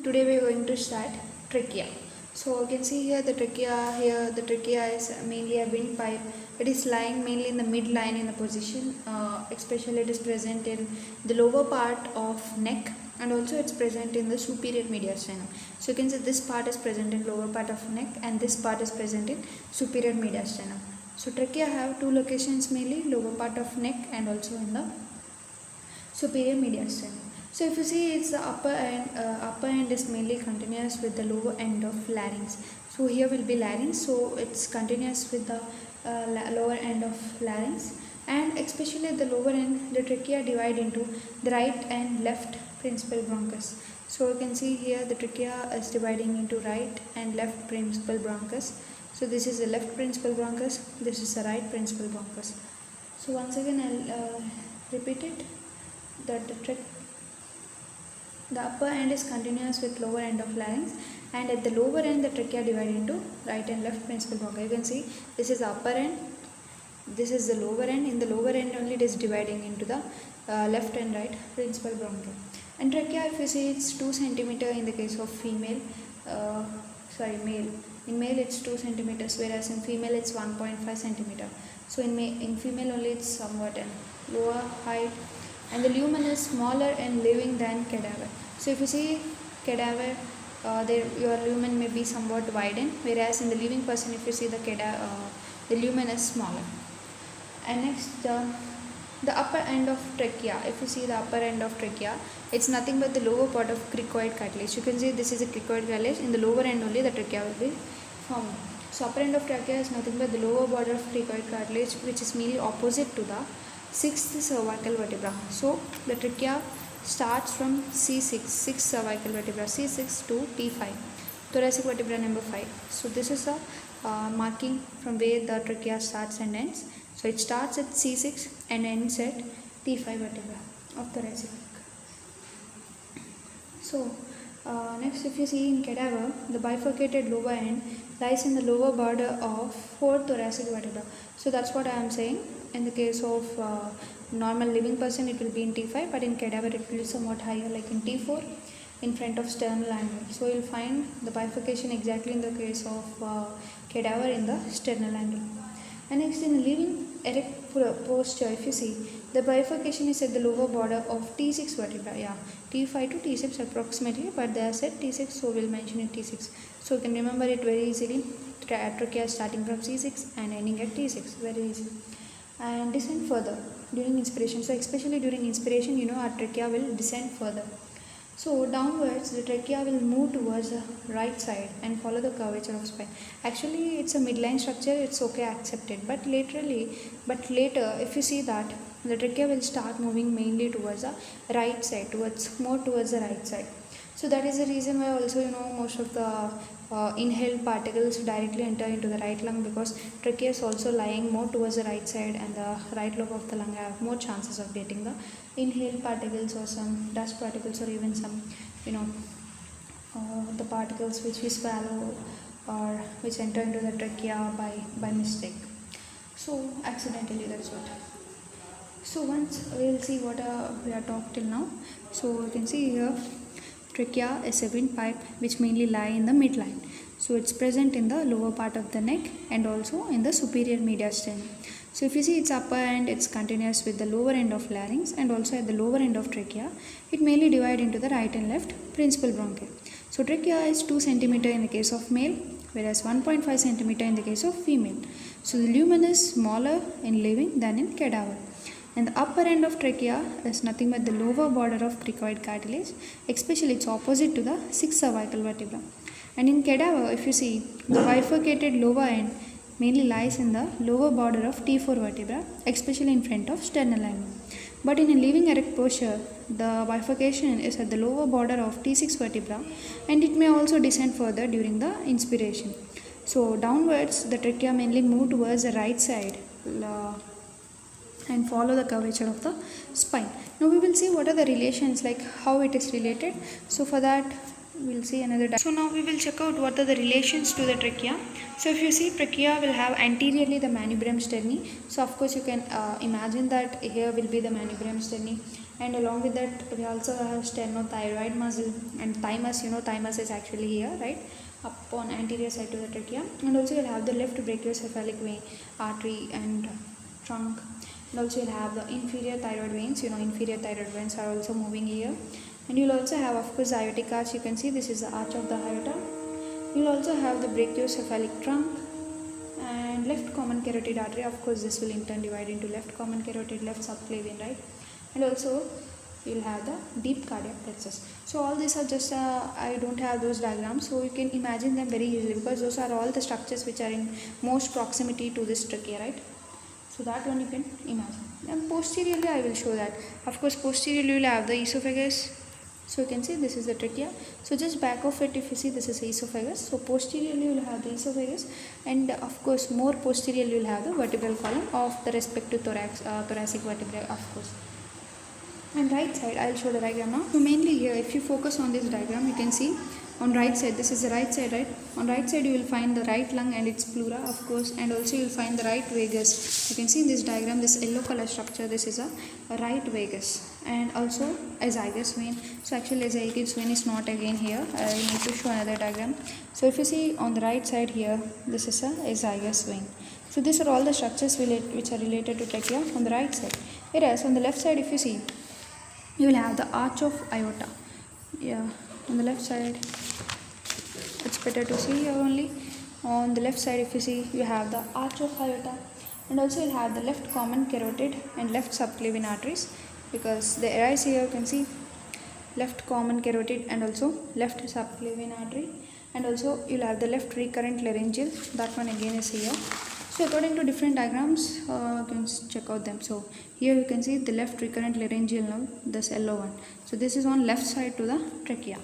Today we are going to start trachea. So you can see here the trachea. Here the trachea is mainly a windpipe. It is lying mainly in the midline in the position. Especially it is present in the lower part of neck, and also it's present in the superior mediastinum. So you can see this part is present in lower part of neck, and this part is present in superior mediastinum. So trachea have two locations mainly, lower part of neck and also in the superior mediastinum. So if you see, it's the upper end is mainly continuous with the lower end of larynx. So here will be larynx, so it's continuous with the lower end of larynx, and especially at the lower end the trachea divide into the right and left principal bronchus. So you can see here the trachea is dividing into right and left principal bronchus. So this is the left principal bronchus, this is the right principal bronchus. So once again I'll repeat it, that the upper end is continuous with lower end of larynx, and at the lower end the trachea divided into right and left principal bronchi. You can see this is the upper end, this is the lower end. In the lower end only it is dividing into the left and right principal bronchi. And trachea, if you see, it's 2 centimeter in the case of female, male. In male it's 2 centimeters, whereas in female it's 1.5 centimeter. So in female only it's somewhat lower height, and the lumen is smaller and living than cadaver. So if you see cadaver, your lumen may be somewhat widened, whereas in the living person, if you see the lumen is smaller. And next, the upper end of trachea. If you see the upper end of trachea, it's nothing but the lower part of cricoid cartilage. You can see this is a cricoid cartilage. In the lower end only the trachea will be formed. So upper end of trachea is nothing but the lower border of cricoid cartilage, which is mainly opposite to the 6th cervical vertebra. So the trachea starts from C6, 6th cervical vertebra, C6 to T5, thoracic vertebra number 5. So this is the marking from where the trachea starts and ends. So it starts at C6 and ends at T5 vertebra of thoracic. So next, if you see in cadaver, the bifurcated lower end lies in the lower border of 4th thoracic vertebra. So that's what I am saying. In the case of normal living person, it will be in T5, but in cadaver it will be somewhat higher, like in T4, in front of sternal angle. So you'll find the bifurcation exactly in the case of cadaver in the sternal angle. And next, in the living erect posture, if you see, the bifurcation is at the lower border of T6 vertebra. Yeah, T5 to T6 approximately, but they are said T6, so we'll mention it T6. So you can remember it very easily. Trachea starting from C6 and ending at T6, very easy. And descend further during inspiration. So especially during inspiration, our trachea will descend further. So downwards, the trachea will move towards the right side and follow the curvature of spine. Actually, it's a midline structure, it's okay, accepted. But later, if you see that, the trachea will start moving mainly towards the right side, more towards the right side. So that is the reason why also, most of the inhaled particles directly enter into the right lung, because trachea is also lying more towards the right side, and the right lobe of the lung have more chances of getting the inhaled particles or some dust particles, or even some the particles which we swallow or which enter into the trachea by mistake, so accidentally, that's what. So once we'll see what we are talked till now. So you can see here trachea is a windpipe which mainly lie in the midline. So it's present in the lower part of the neck and also in the superior mediastinum. So if you see its upper end, it's continuous with the lower end of larynx, and also at the lower end of trachea, it mainly divide into the right and left principal bronchi. So trachea is 2 centimeter in the case of male, whereas 1.5 centimeter in the case of female. So the lumen is smaller in living than in cadaver. And the upper end of trachea is nothing but the lower border of cricoid cartilage, especially it's opposite to the 6th cervical vertebra. And in cadaver, if you see, the bifurcated lower end mainly lies in the lower border of T4 vertebra, especially in front of sternal angle. But in a living erect posture, the bifurcation is at the lower border of T6 vertebra, and it may also descend further during the inspiration. So downwards, the trachea mainly move towards the right side and follow the curvature of the spine. Now we will see what are the relations, like how it is related. So for that we'll see another diagram. So now we will check out what are the relations to the trachea. So if you see, trachea will have anteriorly the manubrium sterni. So of course you can imagine that here will be the manubrium sterni, And along with that, we also have sternothyroid muscle and thymus. Thymus is actually here, right, up on anterior side to the trachea. And also you'll have the left brachiocephalic vein, artery and trunk. And also you'll have the inferior thyroid veins. Inferior thyroid veins are also moving here. And you'll also have, of course, aortic arch. You can see this is the arch of the aorta. You'll also have the brachiocephalic trunk and left common carotid artery. Of course, this will in turn divide into left common carotid, left subclavian, right? And also you'll have the deep cardiac plexus. So all these are just I don't have those diagrams, so you can imagine them very easily, because those are all the structures which are in most proximity to this trachea, right? So that one you can imagine. And posteriorly I will show that. Of course, posteriorly you will have the esophagus. So you can see this is the trachea. So just back of it, if you see, this is the esophagus. So posteriorly you will have the esophagus, and of course more posteriorly you will have the vertebral column of the respective thoracic vertebrae, of course. And right side, I'll show the diagram now. So mainly here, if you focus on this diagram, you can see on right side, this is the right side, right? On right side you will find the right lung and its pleura, of course, and also you will find the right vagus. You can see in this diagram, this yellow color structure, this is a right vagus, and also azygous vein. So actually azygous vein is not again here. I need to show another diagram. So if you see on the right side here, this is a azygous vein. So these are all the structures which are related to trachea on the right side. Whereas on the left side, if you see, you will have the arch of aorta. Yeah, on the left side, it's better to see here only. On the left side, if you see, you have the arch of aorta, and also you'll have the left common carotid and left subclavian arteries, because they arise here. You can see left common carotid and also left subclavian artery, and also you'll have the left recurrent laryngeal. That one again is here. So according to different diagrams, you can check out them. So here you can see the left recurrent laryngeal nerve, this yellow one. So this is on left side to the trachea.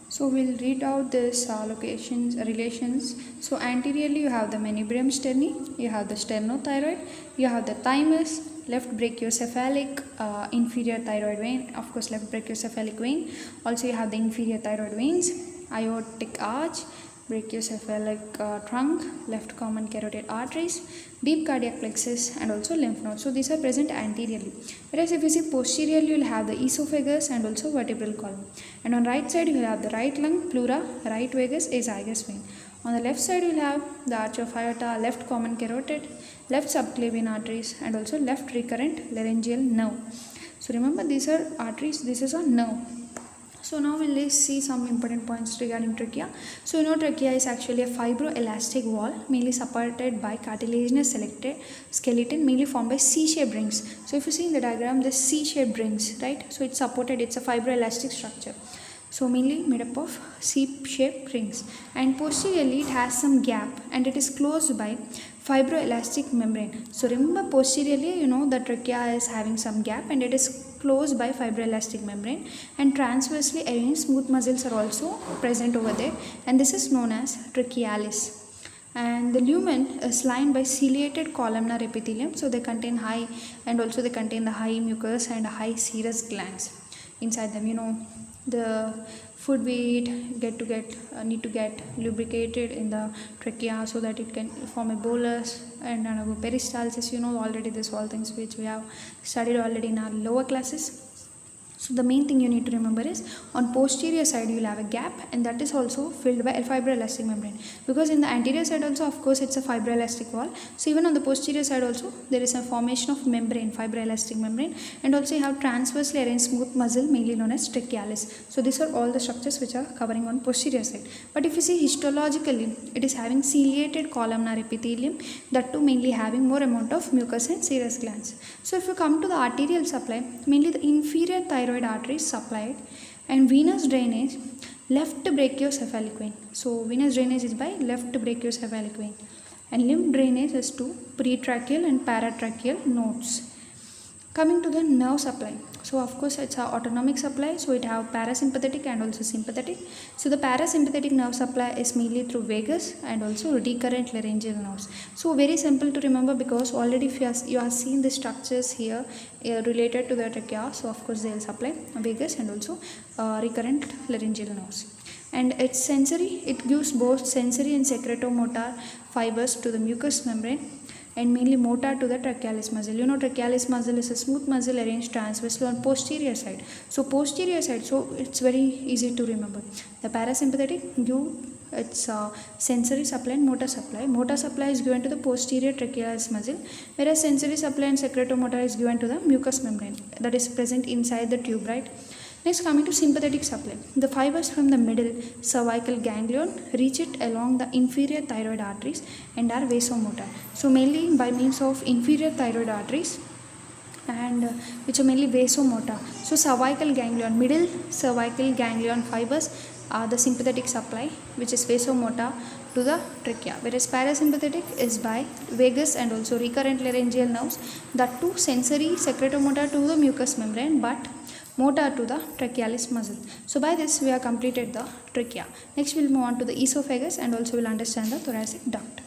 So we'll read out this relations. So anteriorly you have the manubrium sterni, you have the sternothyroid, you have the thymus, left brachiocephalic, inferior thyroid vein, of course left brachiocephalic vein. Also you have the inferior thyroid veins, aortic arch, brachiocephalic trunk, left common carotid arteries, deep cardiac plexus, and also lymph nodes. So these are present anteriorly. Whereas if you see posteriorly, you will have the esophagus and also vertebral column. And on right side, you will have the right lung, pleura, right vagus, azygous vein. On the left side, you will have the arch of aorta, left common carotid, left subclavian arteries, and also left recurrent laryngeal nerve. So remember, these are arteries, this is a nerve. So now we'll see some important points regarding trachea. So trachea is actually a fibroelastic wall mainly supported by cartilaginous skeleton mainly formed by C-shaped rings. So if you see in the diagram, this C-shaped rings, right? So it's a fibroelastic structure. So mainly made up of C-shaped rings, and posteriorly it has some gap and it is closed by fibroelastic membrane. So remember, posteriorly the trachea is having some gap and it is closed by fibroelastic membrane, and transversely arranged smooth muscles are also present over there, and this is known as trachealis. And the lumen is lined by ciliated columnar epithelium, so they contain the high mucus and high serous glands inside them. The food we eat need to get lubricated in the trachea so that it can form a bolus and peristalsis. Already this all things which we have studied already in our lower classes. So the main thing you need to remember is on posterior side you will have a gap, and that is also filled by a fibroelastic membrane, because in the anterior side also of course it's a fibroelastic wall. So even on the posterior side also there is a formation of membrane, fibroelastic membrane, and also you have transversely arranged smooth muscle mainly known as trachealis. So these are all the structures which are covering on posterior side. But if you see histologically, it is having ciliated columnar epithelium, that too mainly having more amount of mucus and serous glands. So if you come to the arterial supply, mainly the inferior thyroid arteries supplied, and venous drainage left brachiocephalic vein. So venous drainage is by left brachiocephalic vein, and lymph drainage is to pretracheal and paratracheal nodes. Coming to the nerve supply, so of course it's an autonomic supply, so it have parasympathetic and also sympathetic. So the parasympathetic nerve supply is mainly through vagus and also recurrent laryngeal nerves. So very simple to remember, because already if you have seen the structures here related to the trachea, so of course they will supply vagus and also recurrent laryngeal nerves. And it's sensory, it gives both sensory and secretomotor fibers to the mucous membrane. and mainly motor to the trachealis muscle. You know, trachealis muscle is a smooth muscle arranged transversely on posterior side. So posterior side, so it's very easy to remember. The parasympathetic give its sensory supply and motor supply. Motor supply is given to the posterior trachealis muscle, whereas sensory supply and secretomotor is given to the mucous membrane that is present inside the tube, right? Next, coming to sympathetic supply. The fibers from the middle cervical ganglion reach it along the inferior thyroid arteries and are vasomotor. So mainly by means of inferior thyroid arteries and which are mainly vasomotor. So cervical ganglion, middle cervical ganglion fibers are the sympathetic supply, which is vasomotor to the trachea, whereas parasympathetic is by vagus and also recurrent laryngeal nerves, that too sensory secretomotor to the mucous membrane but motor to the trachealis muscle. So by this we have completed the trachea. Next we will move on to the esophagus and also will understand the thoracic duct.